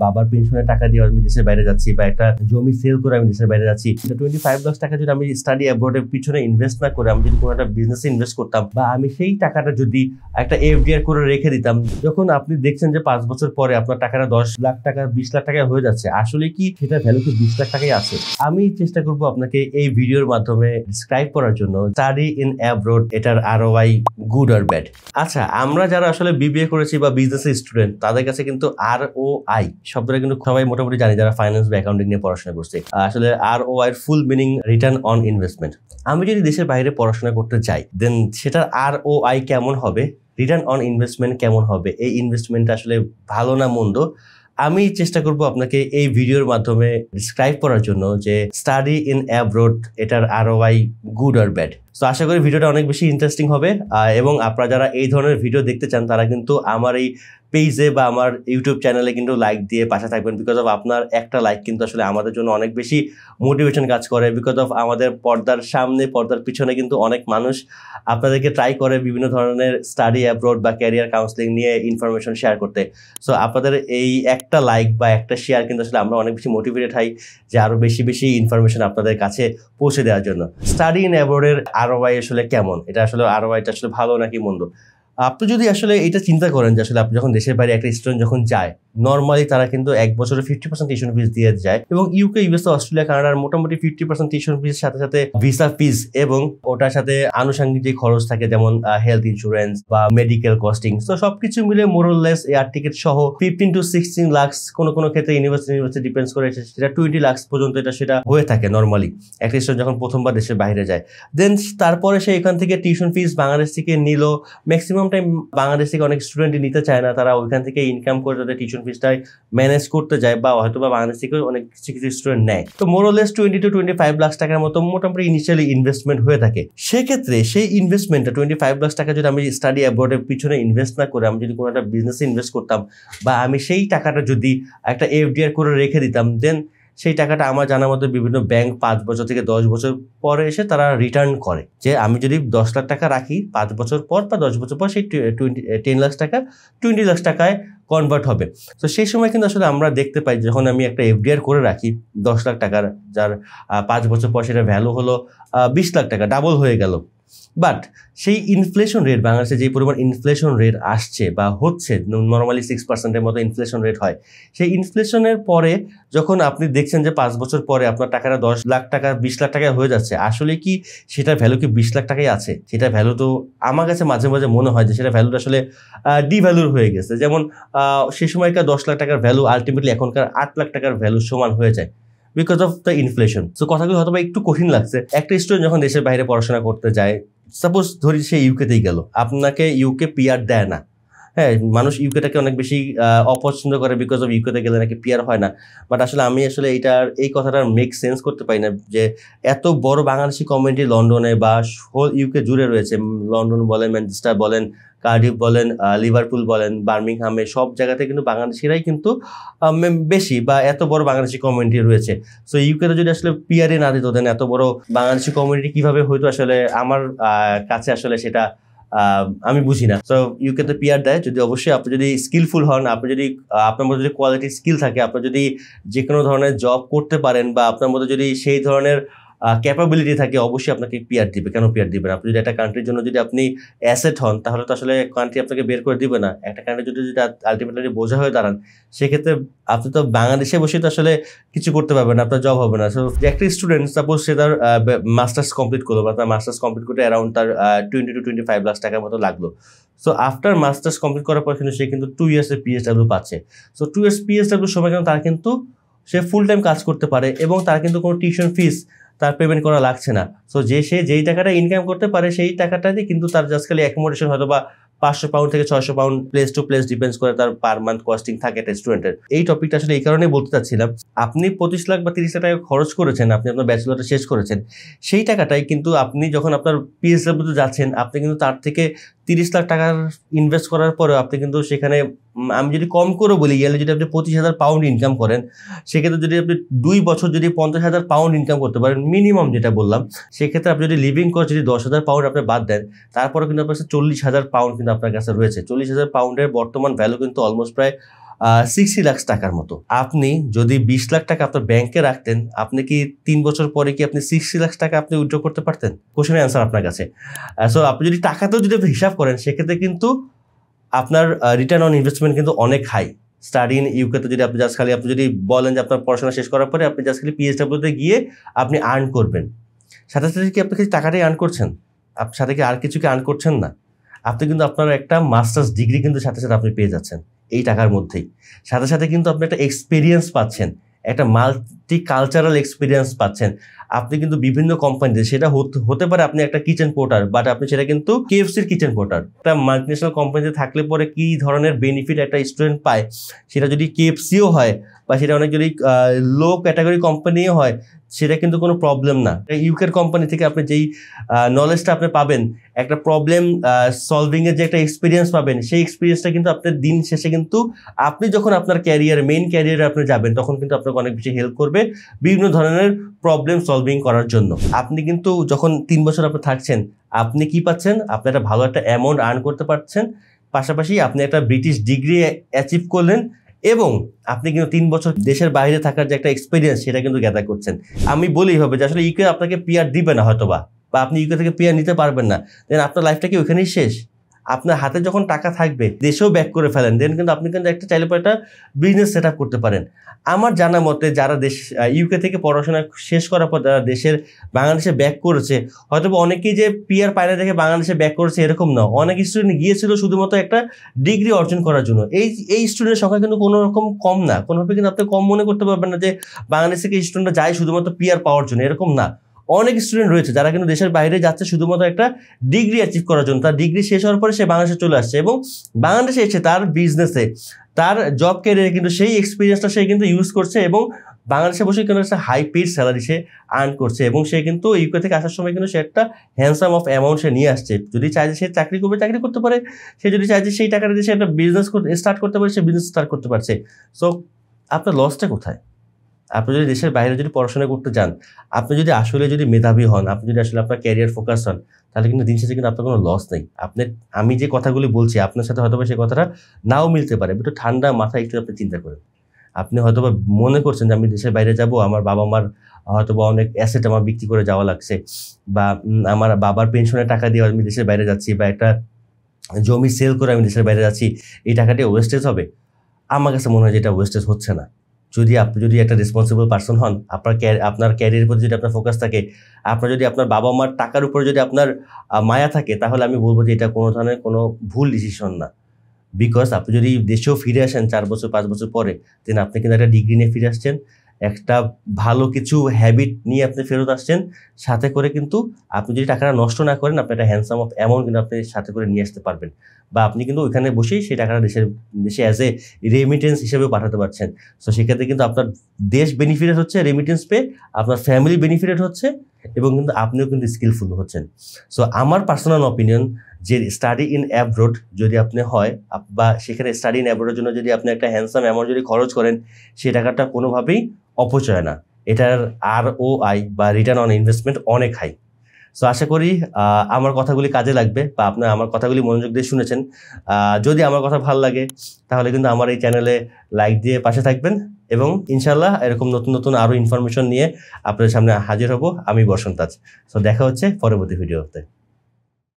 বাবার পেনশনের টাকা দিয়ে আমি দেশের বাইরে যাচ্ছি বা একটা জমি সেল করে আমি দেশের বাইরে যাচ্ছি, 25 লাখ টাকা যদি আমি স্টাডি অ্যাব্রোডের পিছনে ইনভেস্ট না করে আমি যদি কোনো একটা বিজনেসে ইনভেস্ট করতাম বা আমি সেই টাকাটা যদি একটা এফডিআর করে রেখে দিতাম, যখন আপনি দেখছেন যে 5 বছর পরে আপনার টাকাটা 10 লাখ টাকা 20 লাখ টাকা হয়ে যাচ্ছে, আসলে কি সেটা ভ্যালু কি 20 লাখ টাকাই আছে? আমি চেষ্টা করব আপনাকে এই ভিডিওর মাধ্যমে ডিসক্রাইব করার জন্য স্টাডি ইন অ্যাব্রোড এটার আরওআই গুড অর ব্যাড। আচ্ছা, আমরা যারা আসলে বিবিএ করেছি বা বিজনেস স্টুডেন্ট, তাদের কাছে কিন্তু আরওআই শব্দটা কিন্তু সবাই মোটামুটি জানি যারা ফাইন্যান্স বা অ্যাকাউন্টিং নিয়ে পড়াশোনা করছে। আসলে আরওআই এর full meaning return on investment. আমি যদি দেশের বাইরে পড়াশোনা করতে চাই, দেন সেটার আরওআই কেমন হবে, রিটার্ন অন ইনভেস্টমেন্ট কেমন হবে, এই ইনভেস্টমেন্টটা আসলে ভালো না মন্দ, আমি চেষ্টা করব আপনাকে এই ভিডিওর মাধ্যমে ডিসক্রাইব করার জন্য যে স্টাডি ইন অ্যাব্রোড এটার আরওআই গুড অর ব্যাড। তো আশা করি ভিডিওটা অনেক বেশি ইন্টারেস্টিং হবে এবং আপনারা যারা এই ধরনের ভিডিও দেখতে চান তারা কিন্তু আমার এই পেজে বা আমার ইউটিউব চ্যানেলে কিন্তু লাইক দিয়ে পাশে থাকবেন। বিকজ অফ আপনার একটা লাইক কিন্তু আসলে আমাদের জন্য অনেক বেশি মোটিভেশন কাজ করে। বিকজ অফ আমাদের পর্দার সামনে পর্দার পিছনে কিন্তু অনেক মানুষ আপনাদেরকে ট্রাই করে বিভিন্ন ধরনের স্টাডি অ্যাব্রোড বা ক্যারিয়ার কাউন্সিলিং নিয়ে ইনফরমেশন শেয়ার করতে। সো আপনাদের এই একটা লাইক বা একটা শেয়ার কিন্তু আসলে আমরা অনেক বেশি মোটিভেটেড হই যে আরো বেশি বেশি ইনফরমেশন আপনাদের কাছে পৌঁছে দেওয়ার জন্য। স্টাডি ইন অ্যাব্রোডের আরওআই আসলে কেমন, এটা আসলে আরওআইটা আসলে ভালো নাকি মন্দ? আপনি যদি আসলে এটা চিন্তা করেন যে আসলে আপনি যখন দেশের বাইরে একটা স্টুডেন্ট যখন যায়, নর্মালি তারা কিন্তু 1 বছরে 50% টিউশন ফিস দিয়ে যায় এবং ইউকে, ইউএসএ, অস্ট্রেলিয়া, কানাডার মোটামুটি 50% টিউশন ফিস সাথে সাথে ভিসা ফিস এবং ওটার সাথে আনুষঙ্গিক যে খরচ থাকে যেমন হেলথ ইন্স্যুরেন্স বা মেডিকেল কস্টিং, তো সবকিছু মিলে মোরলেস এয়ার টিকিট সহ 15 to 16 লাখ, কোনো ক্ষেত্রে ইউনিভার্সিটি ডিপেন্ডস করে সেটা 20 লাখ পর্যন্ত সেটা হয়ে থাকে নর্মালি একটা স্টুডেন্ট যখন প্রথমবার দেশের বাইরে যায়। দেন তারপরে সে এখান থেকে টিউশন ফিস বাংলাদেশ থেকে নিল। ম্যাক্সিমাম টাইম বাংলাদেশ থেকে অনেক স্টুডেন্টই নিতে চায় না, তারা ওইখান থেকে ইনকাম করে তাদের টিউশন ফিসটাই ম্যানেজ করতে যায় বা হয়তো বা বাংলাদেশ থেকে অনেক কিছু কিছু স্টুডেন্ট নেয়। তো মোরলেস 20 to 25 লাখ টাকার মতো মোটামুটি ইনিশিয়ালি ইনভেস্টমেন্ট হয়ে থাকে। সেক্ষেত্রে সেই ইনভেস্টমেন্টটা 25 লাখ টাকা যদি আমি স্টাডি অ্যাব্রোডের পিছনে ইনভেস্ট না করে আমি যদি কোনো একটা বিজনেসে ইনভেস্ট করতাম বা আমি সেই টাকাটা যদি একটা এফডিআর করে রেখে দিতাম, দেন সেই টাকাটা আমার জানার মধ্যে বিভিন্ন ব্যাংক 5 বছর থেকে 10 বছর পরে এসে তারা রিটার্ন করে যে আমি যদি 10 লাখ টাকা রাখি 5 বছর পর বা 10 বছর পর সেই 10 লাখ টাকা 20 লাখ টাকায় কনভার্ট হবে। তো সেই সময় কিন্তু আসলে আমরা দেখতে পাই যখন আমি একটা এফডিআর করে রাখি 10 লাখ টাকার, যার 5 বছর পর সেটা ভ্যালু হলো 20 লাখ টাকা, ডাবল হয়ে গেল। বাট সেই ইনফ্লেশন রেট, বাংলাদেশে যে পরিমাণ ইনফ্লেশন রেট আসছে বা হচ্ছে, নর্মালি 6% মতো ইনফ্লেশন রেট হয়, সেই ইনফ্লেশনের পরে যখন আপনি দেখছেন যে 5 বছর পরে আপনার টাকাটা 10 লাখ টাকা 20 লাখ টাকায় হয়ে যাচ্ছে, আসলে কি সেটার ভ্যালু কি 20 লাখ টাকাই আছে? সেটা ভ্যালু তো আমার কাছে মাঝে মাঝে মনে হয় যে সেটা ভ্যালুটা আসলে ডিভ্যালুর হয়ে গেছে। যেমন সেই সময়কার 10 লাখ টাকার ভ্যালু আলটিমেটলি এখনকার 8 লাখ টাকার ভ্যালু সমান হয়ে যায় because of the inflation. So কথাগুলো হয়তো একটু কঠিন লাগছে। একটা স্টুডেন্ট যখন দেশের বাইরে পড়াশোনা করতে যায়, সাপোজ ধরি সে ইউকেতেই গেল, আপনাকে ইউকে পিআর দেয় না। হ্যাঁ, মানুষ ইউকেটাকে অনেক বেশি অপছন্দ করে বিকজ অফ ইউকেতে গেলে নাকি পিআর হয় না। বাট আসলে আমি আসলে এই কথাটার মেক সেন্স করতে পারি না যে এত বড় বাংলাদেশি কমিউনিটি লন্ডনে বা হোল ইউকে জুড়ে রয়েছে। লন্ডন বলেন, ম্যানচেস্টার বলেন, কার্ডিফ বলেন, লিভারপুল বলেন, বার্মিংহামে, সব জায়গাতে কিন্তু বাংলাদেশিরাই কিন্তু বেশি বা এত বড় বাংলাদেশি কমিউনিটি রয়েছে। সো ইউকেতে যদি আসলে পিআরই না দিত, দেন এত বড় বাংলাদেশি কমিউনিটি কিভাবে হয়তো আসলে আমার কাছে আসলে সেটা আমি বুঝি না। তো ইউকেতে পিআর দেয় যদি অবশ্যই আপনি যদি স্কিলফুল হন, আপনি যদি আপনার মধ্যে যদি কোয়ালিটি স্কিল থাকে, আপনি যদি যে কোনো ধরনের জব করতে পারেন বা আপনার মধ্যে যদি সেই ধরনের ক্যাপাবিলিটি থাকে, অবশ্যই আপনাকে পিআর দিবে। কেন পিআর দিবেন? আপনি যদি একটা কান্ট্রির জন্য যদি আপনি অ্যাসেট হন, তাহলে তো আসলে কান্ট্রি আপনাকে বের করে দিবে না। একটা কান্ট্রি যদি আলটিমেটলি বোঝা হয়ে দাঁড়ান, সেক্ষেত্রে আপনি তো বাংলাদেশে বসে তো আসলে কিছু করতে পারবেন না, আপনার জব হবে না। সো একটা স্টুডেন্ট সাপোজ সে তার মাস্টার্স কমপ্লিট করলো বা তার মাস্টার্স কমপ্লিট করতে অ্যারাউন্ড তার 20 to 25 লাখ টাকার মতো লাগলো। সো আফটার মাস্টার্স কমপ্লিট করার পর কিন্তু সে কিন্তু 2 ইয়ার্সের পিএসডাব্লিউ পাচ্ছে। সো 2 ইয়ার্স পিএসডাব্লিউ সময় কিন্তু তার কিন্তু সে ফুল টাইম কাজ করতে পারে এবং তার কিন্তু কোনো টিউশন ফিস তার পেমেন্ট করা লাগছে না। সো সে যেই টাকাটা ইনকাম করতে পারে সেই টাকাটা দিয়ে কিন্তু তার জাস্ট খালি অ্যাকোমোডেশন হয়তো বা 500 পাউন্ড থেকে 600 pound place to place depends করে তার পার মান্থ কস্টিং থাকে একটা স্টুডেন্টের। এই টপিকটা আসলে এই কারণেই বলতে চাচ্ছিলাম, আপনি 25 লাখ বা 30 লাখ টাকা খরচ করেছেন, আপনি আপনার ব্যাচেলরটা শেষ করেছেন, সেই টাকাটাই কিন্তু আপনি যখন আপনার পিএসডাব্লিউতে যাচ্ছেন, আপনি কিন্তু তার থেকে 30 লাখ টাকার ইনভেস্ট করার পরেও আপনি কিন্তু সেখানে, আমি যদি কম করে বলি, ইয়ারলি যদি আপনি 25,000 পাউন্ড ইনকাম করেন, সেক্ষেত্রে যদি আপনি 2 বছর যদি 50,000 পাউন্ড ইনকাম করতে পারেন মিনিমাম, যেটা বললাম, সেক্ষেত্রে আপনি যদি লিভিং কস্ট যদি 10,000 পাউন্ড আপনি বাদ দেন, তারপরে কিন্তু আপনার 40,000 পাউন্ড কিন্তু আপনার কাছে রয়েছে। 40,000 পাউন্ডের বর্তমান ভ্যালু কিন্তু অলমোস্ট প্রায় 60 লাখ টাকার মতো। আপনি যদি 20 লাখ টাকা আপনার ব্যাংকে রাখতেন, আপনি কি 3 বছর পরে কি আপনি 60 লাখ টাকা আপনি উইথড্র করতে পারতেন? কোশ্চেনের অ্যান্সার আপনার কাছে। সো আপনি যদি টাকাতেও যদি আপনি হিসাব করেন, সেক্ষেত্রে কিন্তু আপনার রিটার্ন অন ইনভেস্টমেন্ট কিন্তু অনেক হাই। স্টাডি ইন ইউকেতে যদি আপনি জাস্ট খালি আপনি যদি বলেন যে আপনার পড়াশোনা শেষ করার পরে আপনি জাস্ট খালি পিএসডব্লিউতে গিয়ে আপনি আর্ন করবেন, সাথে সাথে কি আপনি টাকাটাই আর্ন করছেন? আপনার সাথে কি আর কিছু কি আর্ন করছেন না? আপনি কিন্তু আপনার একটা মাস্টার্স ডিগ্রি কিন্তু সাথে সাথে আপনি পেয়ে যাচ্ছেন এই টাকার মধ্যেই। সাথে সাথে কিন্তু আপনি একটা এক্সপিরিয়েন্স পাচ্ছেন, একটা মাল্টি কালচারাল এক্সপিরিয়েন্স পাচ্ছেন। আপনি কিন্তু বিভিন্ন কোম্পানিতে, সেটা হতে পারে আপনি একটা কিচেন পোর্টার, বাট আপনি সেটা কিন্তু কেএফসির কিচেন পোর্টার। একটা মাল্টিনেশনাল কোম্পানিতে থাকলে পরে কি ধরনের বেনিফিট একটা স্টুডেন্ট পায়, সেটা যদি কেএফসিও হয় বা সেটা অনেক যদি লো ক্যাটাগরি কোম্পানিও হয়, সেটা কিন্তু কোনো প্রবলেম না। ইউকের কোম্পানি থেকে আপনি যেই নলেজটা আপনি পাবেন, একটা প্রবলেম সলভিংয়ের যে একটা এক্সপিরিয়েন্স পাবেন, সেই এক্সপিরিয়েন্সটা কিন্তু আপনার দিন শেষে কিন্তু আপনি যখন আপনার মেইন ক্যারিয়ারে আপনি যাবেন, তখন কিন্তু আপনাকে অনেক বেশি হেল্প করবে বিভিন্ন ধরনের প্রবলেম সলভিং করার জন্য। আপনি কিন্তু যখন 3 বছর আপনি থাকছেন, আপনি কি পাচ্ছেন? আপনি একটা ভালো একটা অ্যামাউন্ট আর্ন করতে পারছেন, পাশাপাশি আপনি একটা ব্রিটিশ ডিগ্রি অ্যাচিভ করলেন, এবং আপনি কিন্তু 3 বছর দেশের বাইরে থাকার যে একটা এক্সপিরিয়েন্স, সেটা কিন্তু গ্যাদার করছেন। আমি বলি হবে যে আসলে ইউকে আপনাকে পিআর দিবে না হয়তো, বা আপনি ইউকে থেকে পিআর নিতে পারবেন না, দেন আপনার লাইফটা কি ওইখানেই শেষ? আপনার হাতে যখন টাকা থাকবে, দেশেও ব্যাক করে ফেলেন, দেন কিন্তু আপনি কিন্তু একটা চাইলে পরে একটা বিজনেস সেট আপ করতে পারেন। আমার জানা মতে যারা ইউকে থেকে পড়াশোনা শেষ করার পর যারা বাংলাদেশে ব্যাক করেছে, হয়তো অনেকেই যে পিআর পায়না দেখে বাংলাদেশে ব্যাক করেছে এরকম না। অনেক স্টুডেন্ট গিয়েছিল শুধুমাত্র একটা ডিগ্রি অর্জন করার জন্য। এই স্টুডেন্টের সংখ্যা কিন্তু কোনো রকম কম না, কোনোভাবে কিন্তু আপনি কম মনে করতে পারবেন না যে বাংলাদেশ থেকে স্টুডেন্টরা যায় শুধুমাত্র পিআর পাওয়ার জন্য, এরকম না। অনেক স্টুডেন্ট রয়েছে যারা কিন্তু দেশের বাইরে যাচ্ছে শুধুমাত্র একটা ডিগ্রি অ্যাচিভ করার জন্য। তার ডিগ্রি শেষ হওয়ার পরে সে বাংলাদেশে চলে আসছে, এবং বাংলাদেশে এসে তার বিজনেসে, তার জব ক্যারিয়ারে কিন্তু সেই এক্সপিরিয়েন্সটা সে কিন্তু ইউজ করছে, এবং বাংলাদেশে বসে কিন্তু একটা হাই পেড স্যালারি সে আর্ন করছে, এবং সে কিন্তু ইউকে থেকে আসার সময় কিন্তু সে একটা হ্যান্ডসাম অফ অ্যামাউন্ট সে নিয়ে আসছে। যদি চায় যে সে চাকরি করতে পারে, সে যদি চায় যে সেই টাকাটা দিয়ে সে একটা বিজনেস স্টার্ট করতে পারে, সে বিজনেস স্টার্ট করতে পারছে। সো আপনার লসটা কোথায়? আপনি যদি দেশের বাইরে যদি পড়াশোনা করতে যান, আপনি যদি আসলে যদি মেধাবী হন, আপনি যদি আসলে আপনার ক্যারিয়ার ফোকাস হন, তাহলে কিন্তু দিন শেষে কিন্তু আপনার কোনো লস নেই। আমি যে কথাগুলি বলছি আপনার সাথে হয়তো সেই কথাটা নাও মিলতে পারে, একটু ঠান্ডা মাথায় একটু আপনি চিন্তা করেন। আপনি হয়তো মনে করছেন যে আমি দেশের বাইরে যাব, আমার বাবা মার হয়তো অনেক অ্যাসেট আমার বিক্রি করে যাওয়া লাগছে, বা আমার বাবার পেনশনের টাকা দিয়ে আমি দেশের বাইরে যাচ্ছি, বা একটা জমি সেল করে আমি দেশের বাইরে যাচ্ছি, এই টাকাটি ওয়েস্টেজ হবে। আমার কাছে মনে হয় যে এটা ওয়েস্টেজ হচ্ছে না। আপনি যদি একটা রেসপন্সিবল পার্সন হন, আপনার ক্যারিয়ারের প্রতি যদি আপনার ফোকাস থাকে, আপনার যদি আপনার বাবা মার টাকার উপরে যদি আপনার মায়া থাকে, তাহলে আমি বলবো যে এটা কোনো ধরনের কোনো ভুল ডিসিশন না। বিকজ আপনি যদি দেশেও ফিরে আসেন 4 বছর 5 বছর পরে, দেন আপনি কিন্তু একটা ডিগ্রি নিয়ে ফিরে আসছেন, একটা ভালো কিছু হ্যাবিট নিয়ে আপনি ফেরত আসছেন, সাথে করে কিন্তু আপনি যদি টাকাটা নষ্ট না করেন, আপনি একটা হ্যান্ডসাম অফ অ্যামাউন্ট কিন্তু আপনি সাথে করে নিয়ে আসতে পারবেন, বা আপনি কিন্তু ওইখানে বসেই সেই টাকাটা দেশে অ্যাজ এ রেমিটেন্স হিসেবেও পাঠাতে পারছেন। সো সেক্ষেত্রে কিন্তু আপনার দেশ বেনিফিটেড হচ্ছে রেমিটেন্স পেয়ে, আপনার ফ্যামিলি বেনিফিটেড হচ্ছে, এবং কিন্তু আপনিও কিন্তু স্কিলফুল হচ্ছেন। সো আমার পার্সোনাল অপিনিয়ন যে স্টাডি ইন অ্যাব্রোড যদি আপনি হয়, বা সেখানে স্টাডি ইন অ্যাব্রোডের জন্য যদি আপনি একটা হ্যান্ডসাম অ্যামাউন্ট যদি খরচ করেন, সেই টাকাটা কোনোভাবেই অপচয় না। এটার ROI বা রিটার্ন অন ইনভেস্টমেন্ট অনেক হাই। সো আশা করি আমার কথাগুলি কাজে লাগবে, বা আপনার আমার কথাগুলি মনোযোগ দিয়ে শুনেছেন। যদি আমার কথা ভালো লাগে, তাহলে কিন্তু আমার এই চ্যানেলে লাইক দিয়ে পাশে থাকবেন, এবং ইনশাল্লাহ এরকম নতুন নতুন আরও ইনফরমেশন নিয়ে আপনাদের সামনে হাজির হব আমি, বসন্ত। সো দেখা হচ্ছে পরবর্তী ভিডিওতে।